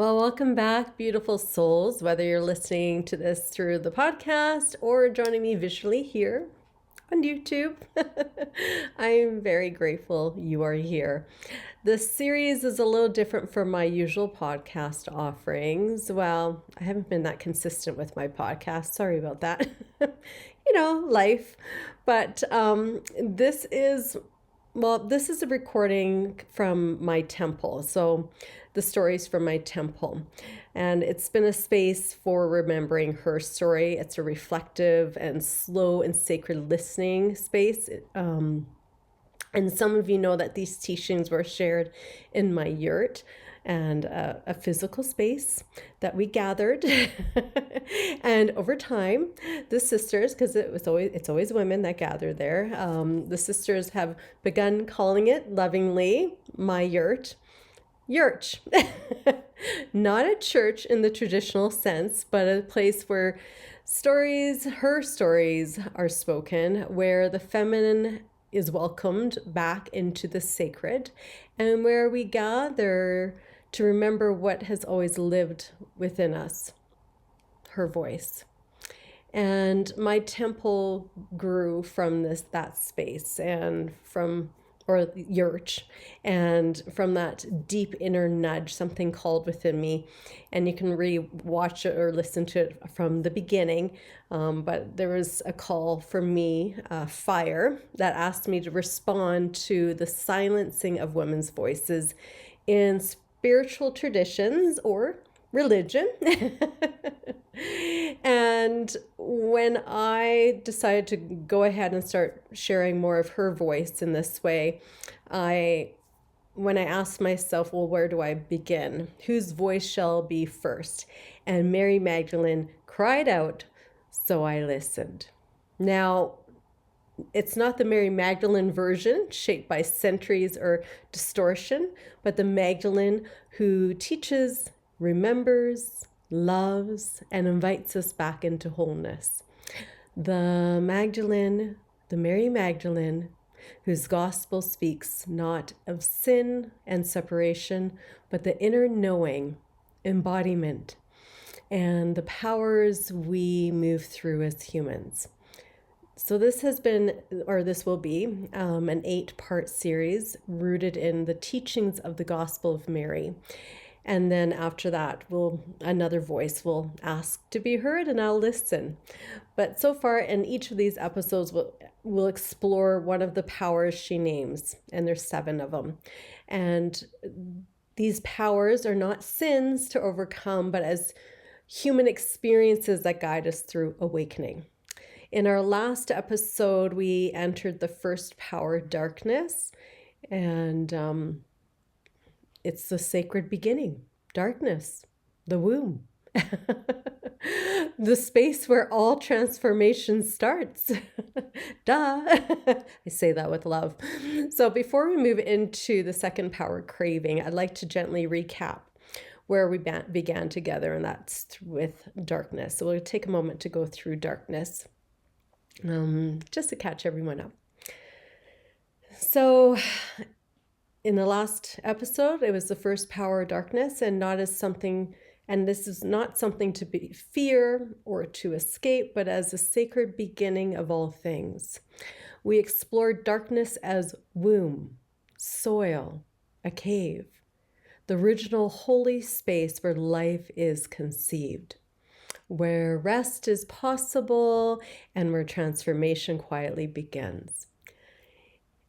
Well, welcome back, beautiful souls, whether you're listening to this through the podcast or joining me visually here on YouTube. I'm very grateful you are here. This series is a little different from my usual podcast offerings. Well, I haven't been that consistent with my podcast. Sorry about that. Life. But this is a recording from my temple. So the stories from my temple. And it's been a space for remembering her story. It's a reflective and slow and sacred listening space. And some of you know that these teachings were shared in my yurt and a physical space that we gathered. And over time, the sisters, because it's always women that gather there, the sisters have begun calling it lovingly my yurt. Yurt. Not a church in the traditional sense, but a place where her stories are spoken, where the feminine is welcomed back into the sacred, and where we gather to remember what has always lived within us, her voice. And my temple grew from that space and or yurt, and from that deep inner nudge, something called within me. And you can re-watch it or listen to it from the beginning. But there was a call for me, fire, that asked me to respond to the silencing of women's voices in spiritual traditions or religion. And when I decided to go ahead and start sharing more of her voice in this way, when I asked myself, well, where do I begin? Whose voice shall be first? And Mary Magdalene cried out, so I listened. Now, it's not the Mary Magdalene version shaped by centuries or distortion, but the Magdalene who teaches, remembers, loves, and invites us back into wholeness. The Mary Magdalene, whose gospel speaks not of sin and separation, but the inner knowing, embodiment, and the powers we move through as humans. So this will be an 8-part series rooted in the teachings of the Gospel of Mary. And then after that, another voice will ask to be heard, and I'll listen. But so far in each of these episodes, we'll explore one of the powers she names, and there's 7 of them. And these powers are not sins to overcome, but as human experiences that guide us through awakening. In our last episode, we entered the first power, darkness, and it's the sacred beginning, darkness, the womb, the space where all transformation starts. Duh. I say that with love. So before we move into the second power, craving, I'd like to gently recap where we began together, and that's with darkness. So we'll take a moment to go through darkness, just to catch everyone up. So in the last episode, it was the first power, darkness, and this is not something to be fear or to escape, but as a sacred beginning of all things. We explored darkness as womb, soil, a cave, the original holy space where life is conceived, where rest is possible, and where transformation quietly begins.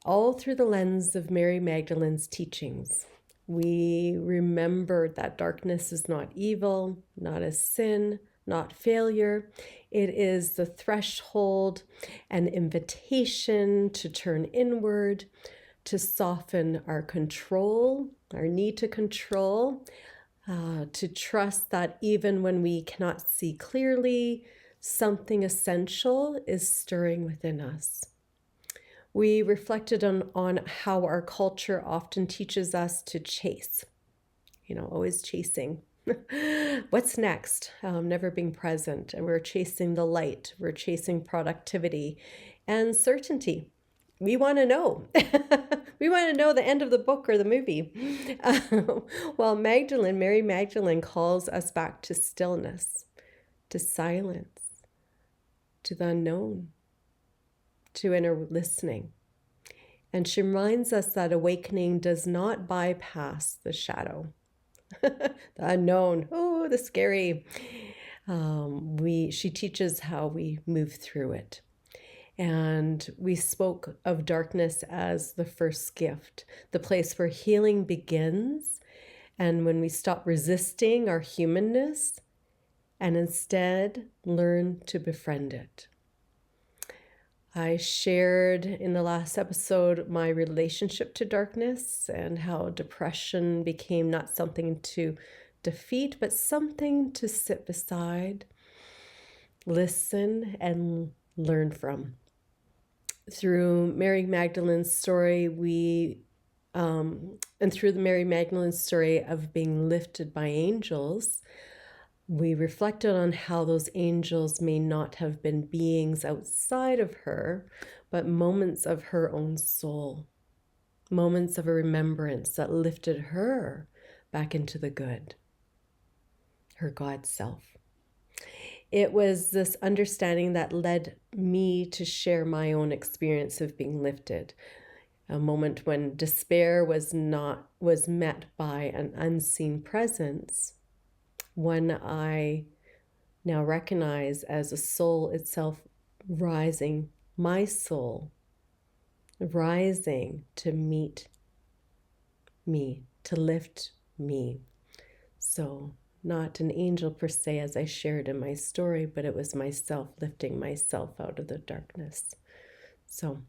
All through the lens of Mary Magdalene's teachings, we remembered that darkness is not evil, not a sin, not failure. It is the threshold, an invitation to turn inward, to soften our control, our need to control, to trust that even when we cannot see clearly, something essential is stirring within us. We reflected on how our culture often teaches us to chase, always chasing. What's next? Never being present. And we're chasing the light. We're chasing productivity and certainty. we want to know. We want to know the end of the book or the movie. Well, Mary Magdalene calls us back to stillness, to silence, to the unknown, to inner listening. And she reminds us that awakening does not bypass the shadow, the unknown, oh, the scary. She teaches how we move through it. And we spoke of darkness as the first gift, the place where healing begins. And when we stop resisting our humanness and instead learn to befriend it. I shared in the last episode my relationship to darkness and how depression became not something to defeat, but something to sit beside, listen, and learn from. Through Mary Magdalene's story, and through the Mary Magdalene story of being lifted by angels, we reflected on how those angels may not have been beings outside of her, but moments of her own soul, moments of a remembrance that lifted her back into the good, her God self. It was this understanding that led me to share my own experience of being lifted. A moment when despair was met by an unseen presence, one I now recognize as a soul itself rising, my soul rising to meet me, to lift me. So not an angel per se, as I shared in my story, but it was myself lifting myself out of the darkness. So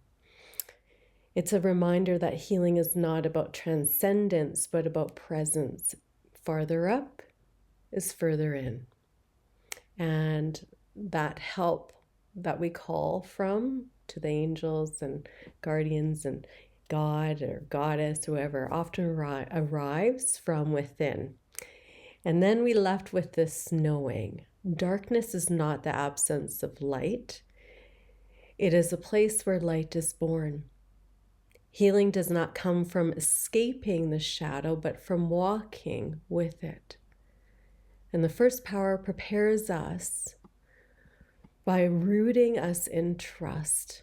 it's a reminder that healing is not about transcendence, but about presence. Farther up is further in. And that help that we call from to the angels and guardians and God or goddess, whoever, often arrives from within. And then we left with this knowing. Darkness is not the absence of light. It is a place where light is born. Healing does not come from escaping the shadow, but from walking with it. And the first power prepares us by rooting us in trust,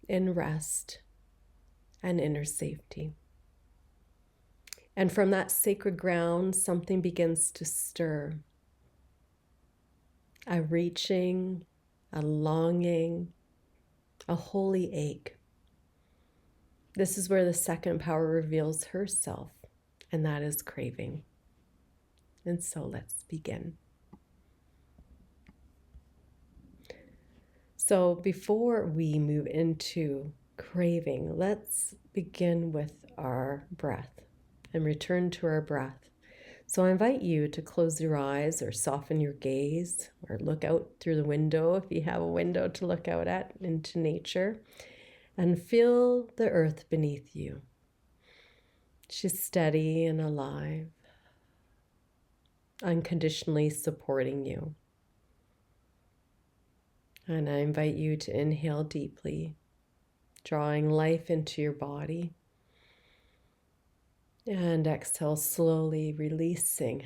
in rest, and inner safety. And from that sacred ground, something begins to stir. A reaching, a longing, a holy ache. This is where the second power reveals herself, and that is craving. And so let's begin. So before we move into craving, let's begin with our breath and return to our breath. So I invite you to close your eyes or soften your gaze or look out through the window if you have a window to look out at into nature and feel the earth beneath you. She's steady and alive, unconditionally supporting you. And I invite you to inhale deeply, drawing life into your body. And exhale slowly, releasing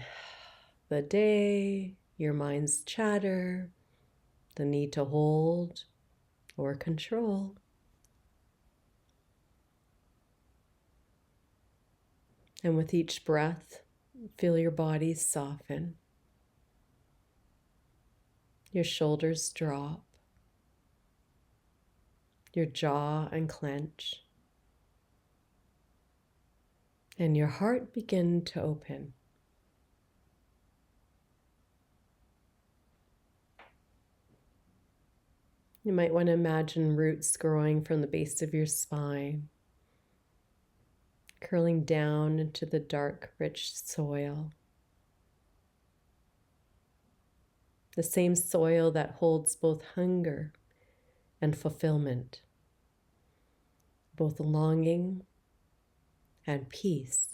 the day, your mind's chatter, the need to hold or control. And with each breath, feel your body soften. Your shoulders drop. Your jaw unclench. And your heart begin to open. You might want to imagine roots growing from the base of your spine, curling down into the dark, rich soil. The same soil that holds both hunger and fulfillment, both longing and peace.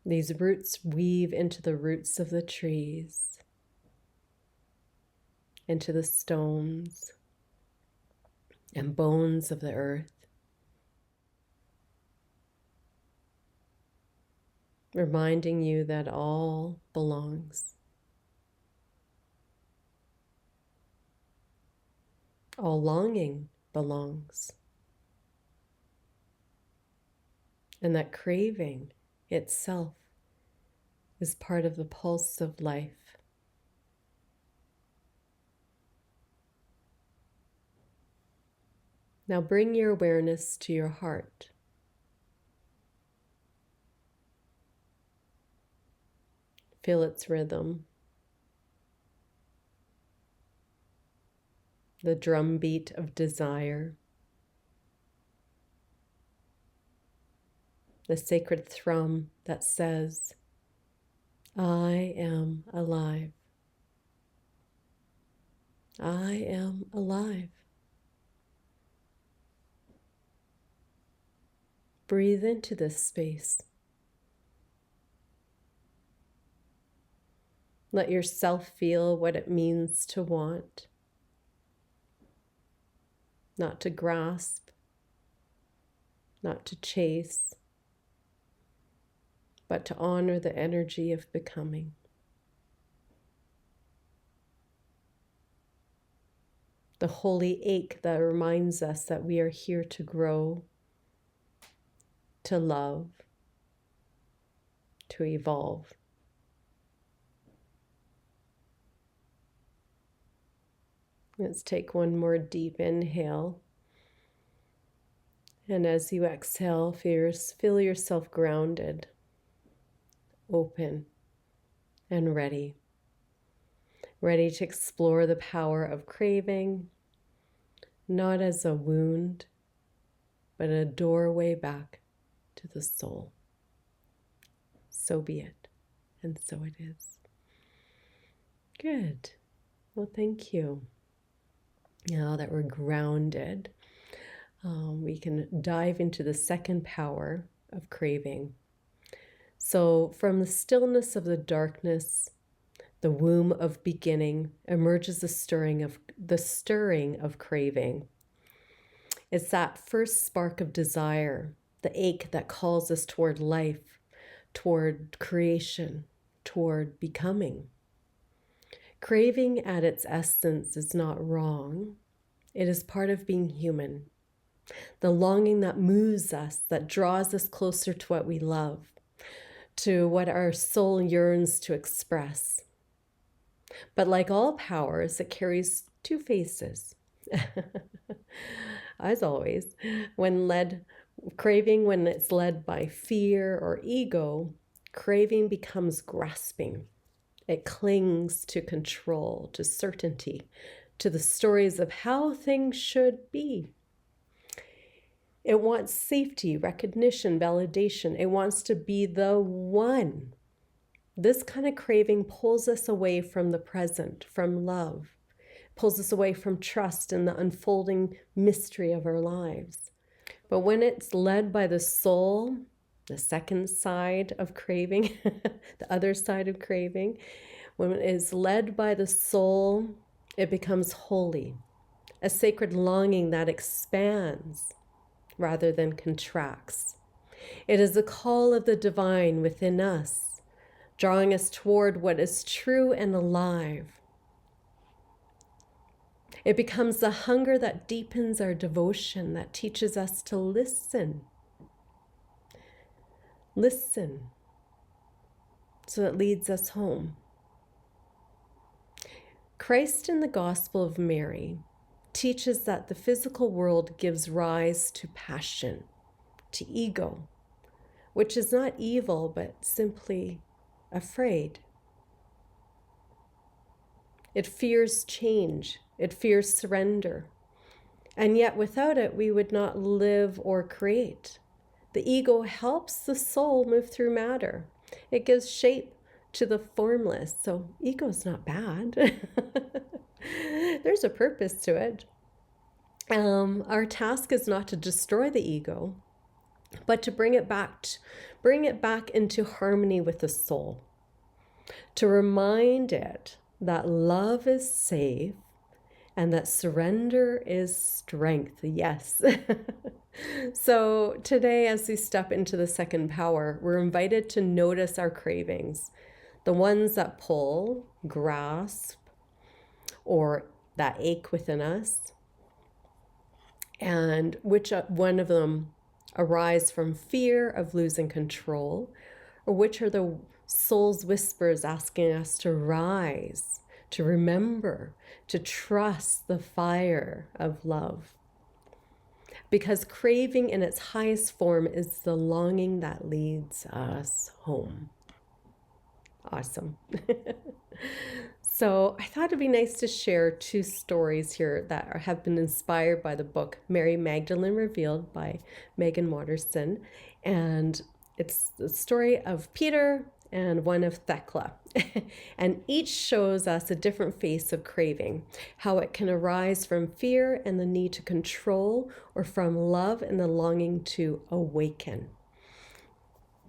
These roots weave into the roots of the trees into the stones and bones of the earth, reminding you that all belongs. All longing belongs. And that craving itself is part of the pulse of life. Now bring your awareness to your heart. Feel its rhythm. The drumbeat of desire. The sacred thrum that says, I am alive. I am alive. Breathe into this space. Let yourself feel what it means to want, not to grasp, not to chase, but to honor the energy of becoming. The holy ache that reminds us that we are here to grow, to love, to evolve. Let's take one more deep inhale. And as you exhale, feel yourself grounded, open, and ready. Ready to explore the power of craving, not as a wound, but a doorway back to the soul. So be it, and so it is. Good. Well, thank you. Now that we're grounded, we can dive into the second power of craving. So from the stillness of the darkness, the womb of beginning, emerges the stirring of craving. It's that first spark of desire, the ache that calls us toward life, toward creation, toward becoming. Craving at its essence is not wrong. It is part of being human. The longing that moves us, that draws us closer to what we love, to what our soul yearns to express. But like all powers, it carries two faces. As always, when it's led by fear or ego, craving becomes grasping. It clings to control, to certainty, to the stories of how things should be. It wants safety, recognition, validation. It wants to be the one. This kind of craving pulls us away from the present, from love, pulls us away from trust in the unfolding mystery of our lives. But when it's led by the soul, the second side of craving, the other side of craving, when it is led by the soul, it becomes holy, a sacred longing that expands rather than contracts. It is a call of the divine within us, drawing us toward what is true and alive. It becomes the hunger that deepens our devotion, that teaches us to listen. Listen. So it leads us home. Christ in the Gospel of Mary teaches that the physical world gives rise to passion, to ego, which is not evil, but simply afraid. It fears change. It fears surrender. And yet without it, we would not live or create. The ego helps the soul move through matter. It gives shape to the formless. So ego is not bad. There's a purpose to it. Our task is not to destroy the ego, but to bring it back into harmony with the soul. To remind it that love is safe, and that surrender is strength. Yes. So today, as we step into the second power, we're invited to notice our cravings, the ones that pull, grasp, or that ache within us, and which one of them arise from fear of losing control, or which are the soul's whispers asking us to rise, to remember, to trust the fire of love. Because craving in its highest form is the longing that leads us home. Awesome. So I thought it'd be nice to share two stories here that have been inspired by the book Mary Magdalene Revealed by Megan Watterson. And it's the story of Peter and one of Thecla. And each shows us a different face of craving, how it can arise from fear and the need to control, or from love and the longing to awaken.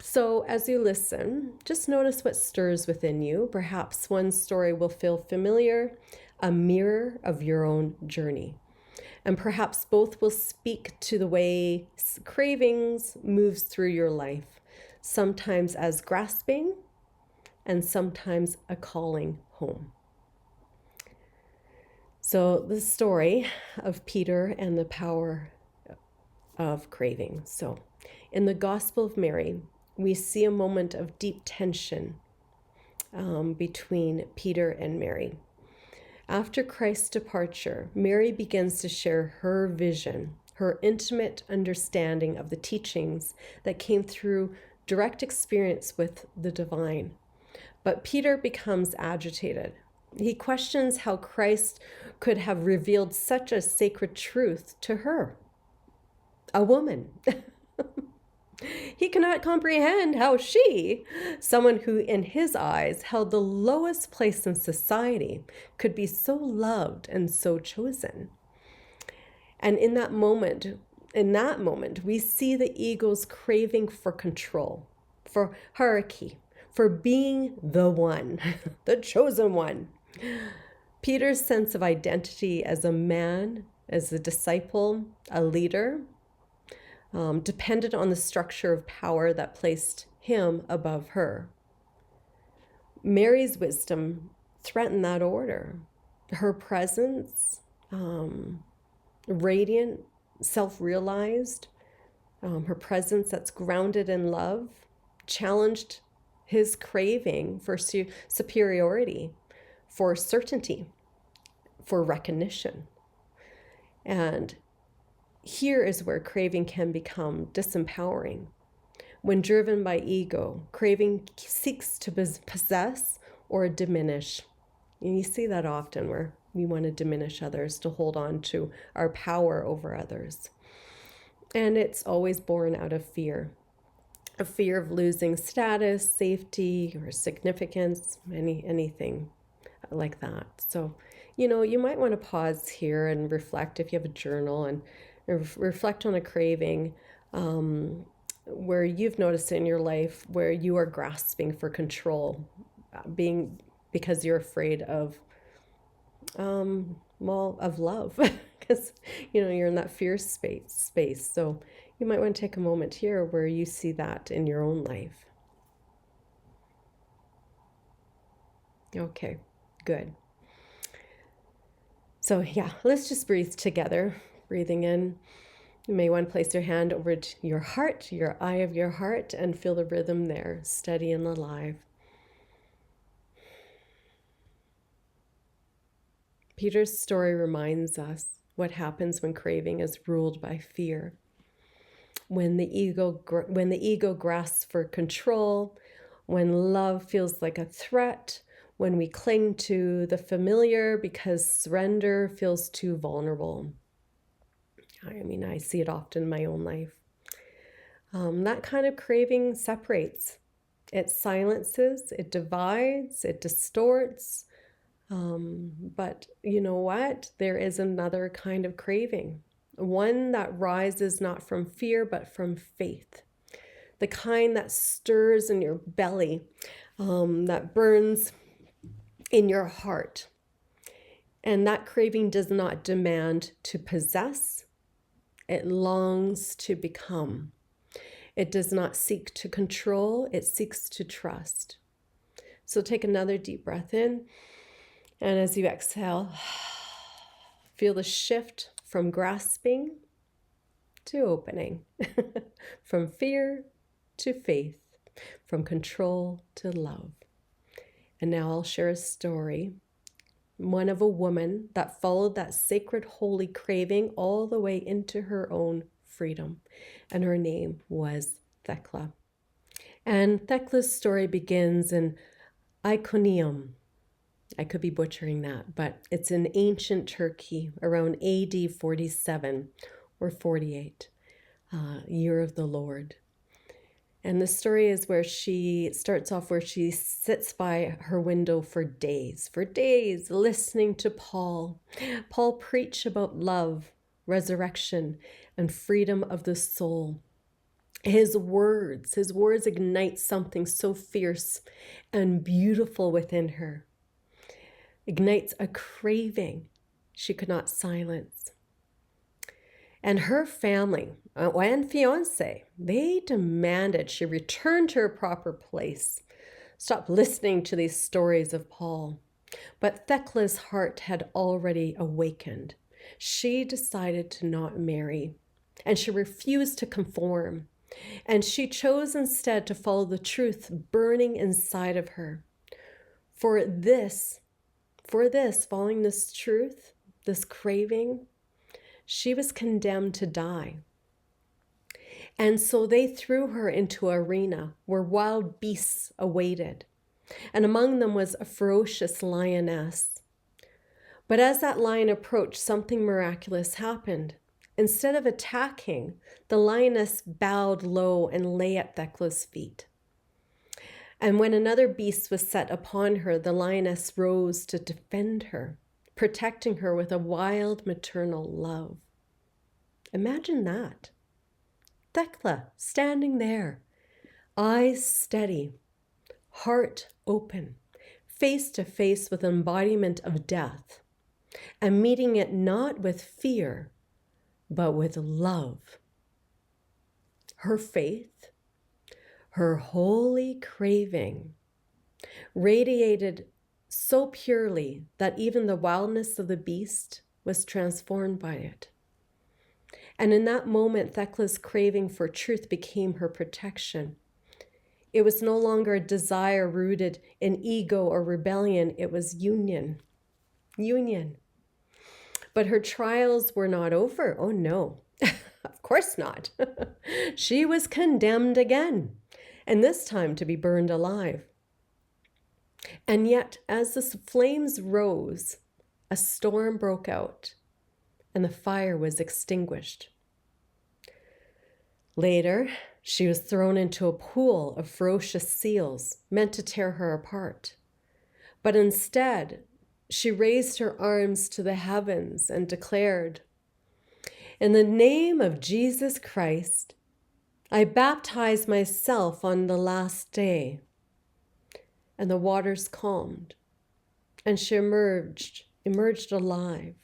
So as you listen, just notice what stirs within you. Perhaps one story will feel familiar, a mirror of your own journey. And perhaps both will speak to the way cravings moves through your life, sometimes as grasping and sometimes a calling home. So the story of Peter and the power of craving. So in the Gospel of Mary, we see a moment of deep tension between Peter and Mary. After Christ's departure, Mary begins to share her vision, her intimate understanding of the teachings that came through direct experience with the divine. But Peter becomes agitated. He questions how Christ could have revealed such a sacred truth to her, a woman. He cannot comprehend how she, someone who in his eyes held the lowest place in society, could be so loved and so chosen. And in that moment, we see the ego's craving for control, for hierarchy, for being the one, the chosen one. Peter's sense of identity as a man, as a disciple, a leader, depended on the structure of power that placed him above her. Mary's wisdom threatened that order. Her presence, radiant, self-realized, her presence that's grounded in love, challenged his craving for superiority, for certainty, for recognition. And here is where craving can become disempowering. When driven by ego, craving seeks to possess or diminish. And you see that often where we want to diminish others, to hold on to our power over others. And it's always born out of fear. A fear of losing status, safety, or significance, anything like that. So, you might want to pause here and reflect if you have a journal, and reflect on a craving where you've noticed in your life where you are grasping for control, because you're afraid of love, because you're in that fear space. So you might want to take a moment here where you see that in your own life. Okay, good. So yeah, let's just breathe together. Breathing in, you may want to place your hand over to your heart, your eye of your heart, and feel the rhythm there, steady and alive. Peter's story reminds us what happens when craving is ruled by fear. When the ego grasps for control, when love feels like a threat, when we cling to the familiar because surrender feels too vulnerable. I see it often in my own life. That kind of craving separates. It silences, it divides, it distorts. But you know what? There is another kind of craving. One that rises not from fear, but from faith. The kind that stirs in your belly, that burns in your heart. And that craving does not demand to possess, it longs to become. It does not seek to control, it seeks to trust. So take another deep breath in, and as you exhale, feel the shift from grasping to opening, from fear to faith, from control to love. And now I'll share a story, one of a woman that followed that sacred, holy craving all the way into her own freedom. And her name was Thecla. And Thecla's story begins in Iconium. I could be butchering that, but it's in ancient Turkey around AD 47 or 48, year of the Lord. And the story is where she starts off where she sits by her window for days, listening to Paul preach about love, resurrection, and freedom of the soul. His words ignite something so fierce and beautiful within her, ignites a craving she could not silence. And her family and fiance, they demanded she return to her proper place, stop listening to these stories of Paul. But Thecla's heart had already awakened. She decided to not marry, and she refused to conform. And she chose instead to follow the truth burning inside of her. For this, following this truth, this craving, she was condemned to die. And so they threw her into an arena where wild beasts awaited. And among them was a ferocious lioness. But as that lion approached, something miraculous happened. Instead of attacking, the lioness bowed low and lay at Thecla's feet. And when another beast was set upon her, the lioness rose to defend her, protecting her with a wild maternal love. Imagine that. Thecla standing there, eyes steady, heart open, face to face with embodiment of death, and meeting it not with fear, but with love. Her faith, her holy craving, radiated so purely that even the wildness of the beast was transformed by it. And in that moment, Thecla's craving for truth became her protection. It was no longer a desire rooted in ego or rebellion. It was union. But her trials were not over. Oh no, of course not. She was condemned again, and this time to be burned alive. And yet, as the flames rose, a storm broke out, and the fire was extinguished. Later, she was thrown into a pool of ferocious seals meant to tear her apart. But instead, she raised her arms to the heavens and declared, "In the name of Jesus Christ, I baptize myself on the last day." And the waters calmed, and she emerged alive,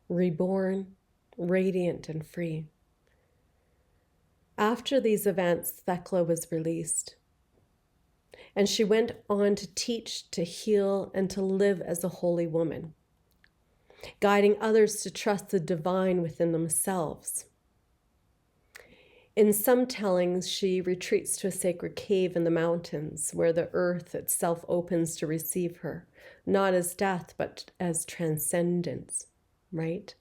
reborn, radiant and free. After these events, Thecla was released, and she went on to teach, to heal, and to live as a holy woman, guiding others to trust the divine within themselves. In some tellings, she retreats to a sacred cave in the mountains where the earth itself opens to receive her, not as death, but as transcendence, right?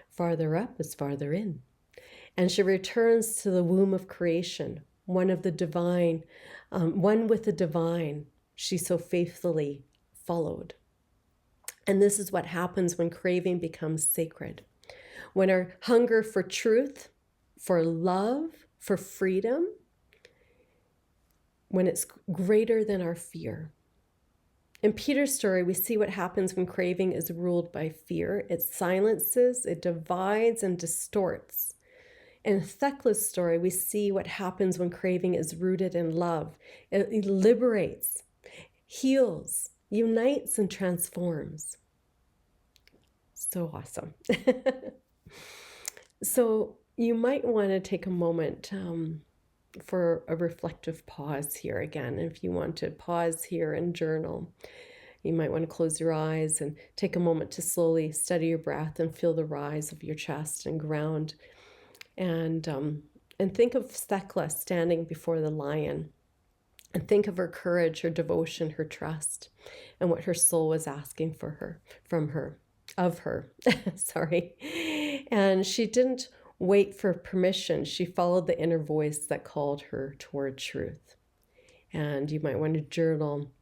Farther up is farther in. And she returns to the womb of creation, one with the divine she so faithfully followed. And this is what happens when craving becomes sacred. When our hunger for truth, for love, for freedom, when it's greater than our fear. In Peter's story, we see what happens when craving is ruled by fear. It silences, it divides, and distorts. In Thecla's story, we see what happens when craving is rooted in love. It liberates, heals, unites, and transforms. So awesome. So you might want to take a moment for a reflective pause here again. If you want to pause here and journal, you might want to close your eyes and take a moment to slowly steady your breath and feel the rise of your chest and ground. And think of Thecla standing before the lion. And think of her courage, her devotion, her trust, and what her soul was asking for her, from her, of her. Sorry. And she didn't wait for permission. She followed the inner voice that called her toward truth. And you might want to journal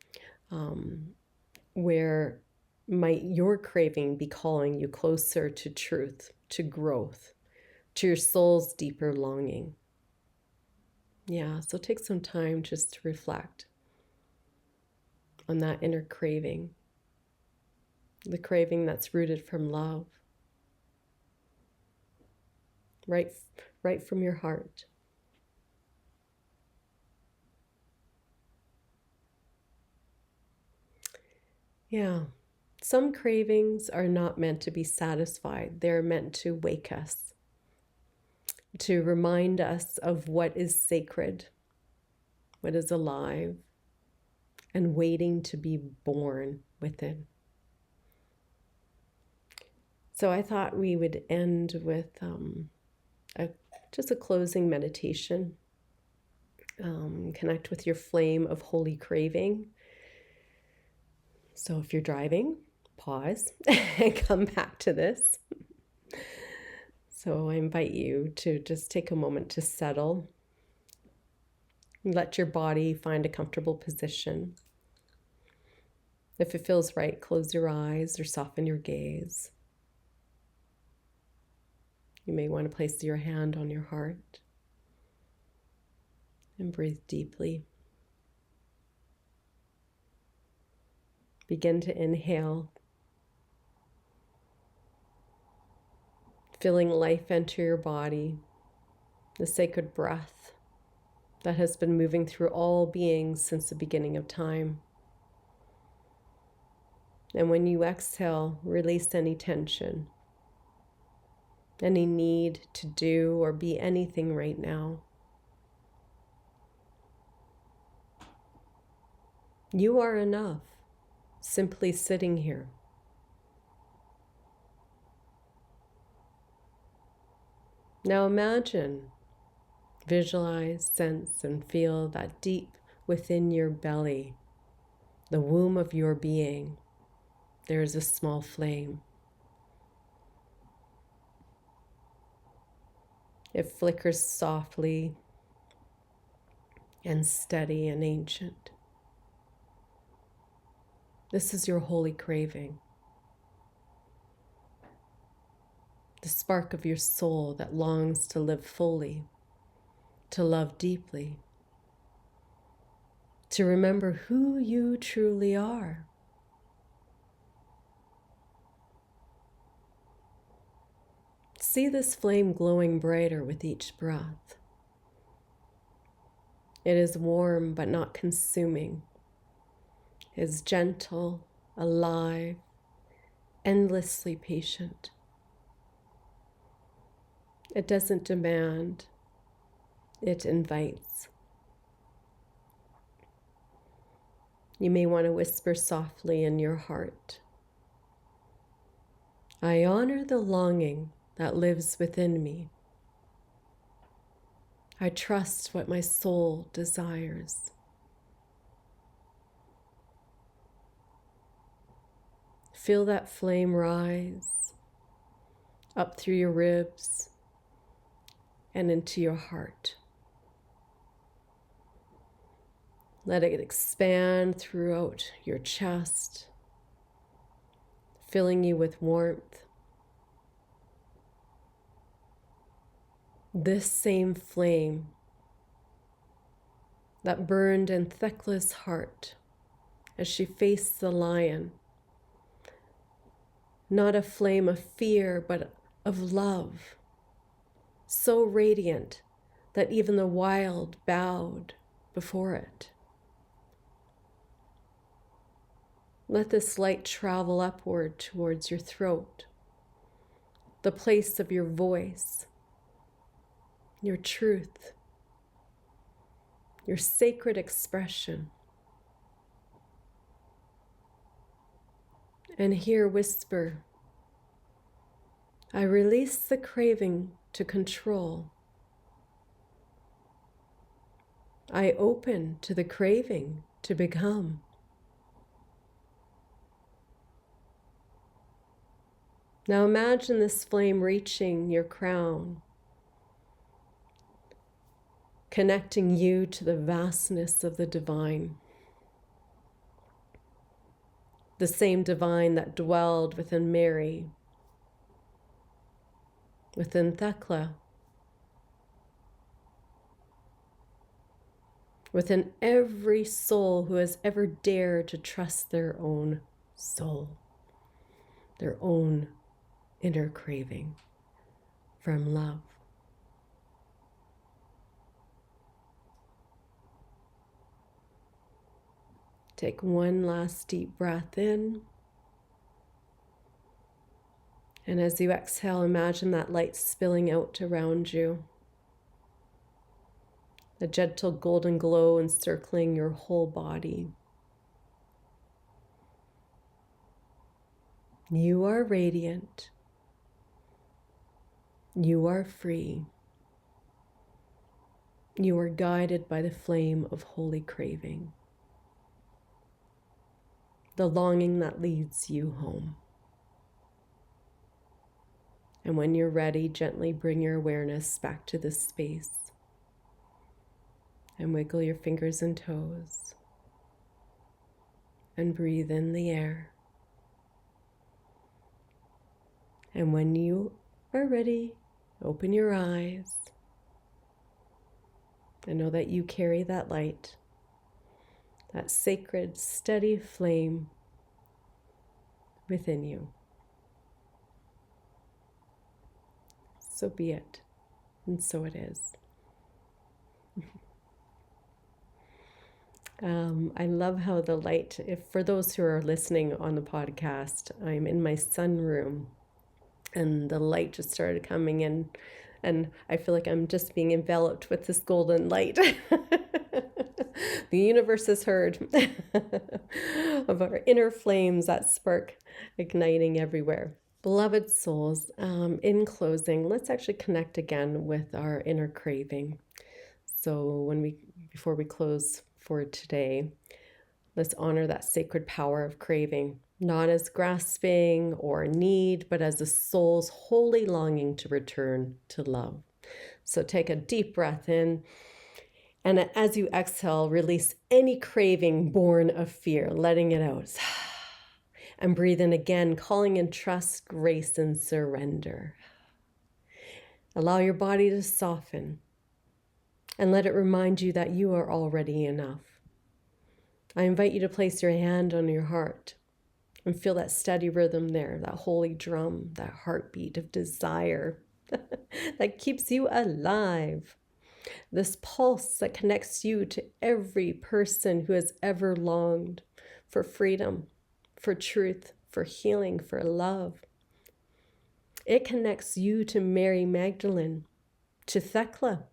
where might your craving be calling you closer to truth, to growth, to your soul's deeper longing. Yeah, so take some time just to reflect on that inner craving, the craving that's rooted from love, right from your heart. Yeah, some cravings are not meant to be satisfied. They're meant to wake us, to remind us of what is sacred, what is alive, and waiting to be born within. So I thought we would end with just a closing meditation. Connect with your flame of holy craving. So if you're driving, pause and come back to this. So I invite you to just take a moment to settle. Let your body find a comfortable position. If it feels right, close your eyes or soften your gaze. You may want to place your hand on your heart and breathe deeply. Begin to inhale, feeling life enter your body, the sacred breath that has been moving through all beings since the beginning of time. And when you exhale, release any tension, any need to do or be anything right now. You are enough, simply sitting here. Now imagine, visualize, sense, and feel that deep within your belly, the womb of your being, there is a small flame. It flickers softly and steady and ancient. This is your holy craving, the spark of your soul that longs to live fully, to love deeply, to remember who you truly are. See this flame glowing brighter with each breath. It is warm but not consuming. It is gentle, alive, endlessly patient. It doesn't demand, it invites. You may want to whisper softly in your heart, I honor the longing that lives within me. I trust what my soul desires. Feel that flame rise up through your ribs and into your heart. Let it expand throughout your chest, filling you with warmth. This same flame that burned in Thecla's heart as she faced the lion, not a flame of fear, but of love, so radiant that even the wild bowed before it. Let this light travel upward towards your throat, the place of your voice, your truth, your sacred expression. And here whisper, I release the craving to control. I open to the craving to become. Now imagine this flame reaching your crown, connecting you to the vastness of the divine. The same divine that dwelled within Mary, within Thecla, within every soul who has ever dared to trust their own soul, their own inner craving from love. Take one last deep breath in. And as you exhale, imagine that light spilling out around you. A gentle golden glow encircling your whole body. You are radiant. You are free. You are guided by the flame of holy craving, the longing that leads you home. And when you're ready, gently bring your awareness back to this space and wiggle your fingers and toes and breathe in the air. And when you are ready, open your eyes and know that you carry that light, that sacred, steady flame within you. So be it, and so it is. I love how the light, if for those who are listening on the podcast, I'm in my sunroom and the light just started coming in and I feel like I'm just being enveloped with this golden light. The universe has heard of our inner flames that spark igniting everywhere. Beloved souls, in closing, let's actually connect again with our inner craving. So before we close for today, let's honor that sacred power of craving, not as grasping or need, but as the soul's holy longing to return to love. So take a deep breath in, and as you exhale, release any craving born of fear, letting it out. And breathe in again, calling in trust, grace, and surrender. Allow your body to soften and let it remind you that you are already enough. I invite you to place your hand on your heart and feel that steady rhythm there, that holy drum, that heartbeat of desire that keeps you alive. This pulse that connects you to every person who has ever longed for freedom, for truth, for healing, for love. It connects you to Mary Magdalene, to Thecla.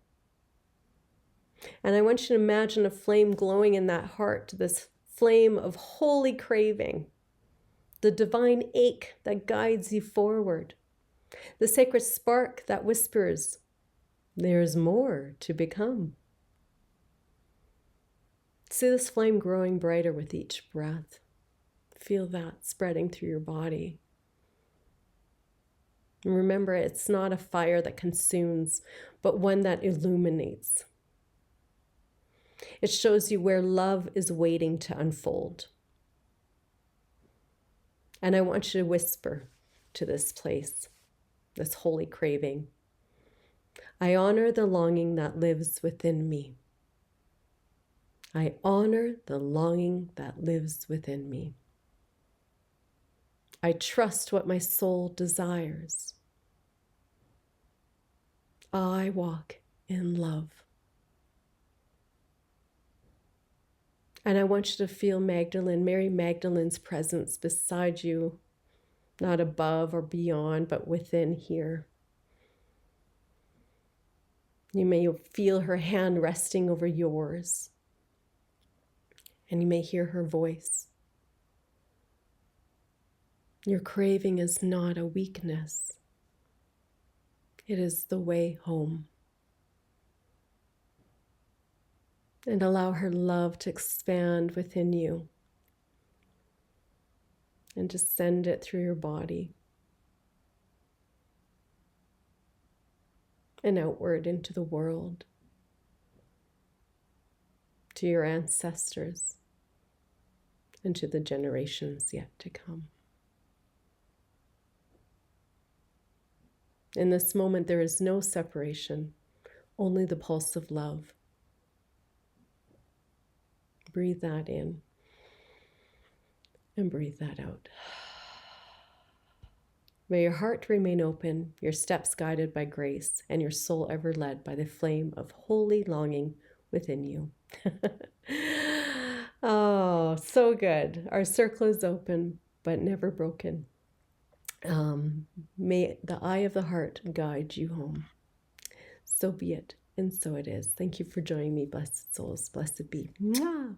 And I want you to imagine a flame glowing in that heart, this flame of holy craving, the divine ache that guides you forward, the sacred spark that whispers, there's more to become. See this flame growing brighter with each breath. Feel that spreading through your body. And remember, it's not a fire that consumes, but one that illuminates. It shows you where love is waiting to unfold. And I want you to whisper to this place, this holy craving. I honor the longing that lives within me. I honor the longing that lives within me. I trust what my soul desires. I walk in love. And I want you to feel Magdalene, Mary Magdalene's presence beside you not above or beyond, but within here. You may feel her hand resting over yours, and you may hear her voice. Your craving is not a weakness. It is the way home. And allow her love to expand within you and to send it through your body and outward into the world, to your ancestors and to the generations yet to come. In this moment, there is no separation, only the pulse of love. Breathe that in and breathe that out. May your heart remain open, your steps guided by grace, and your soul ever led by the flame of holy longing within you. Oh, so good. Our circle is open, but never broken. May the eye of the heart guide you home. So be it, and so it is. Thank you for joining me, blessed souls. Blessed be. Mwah!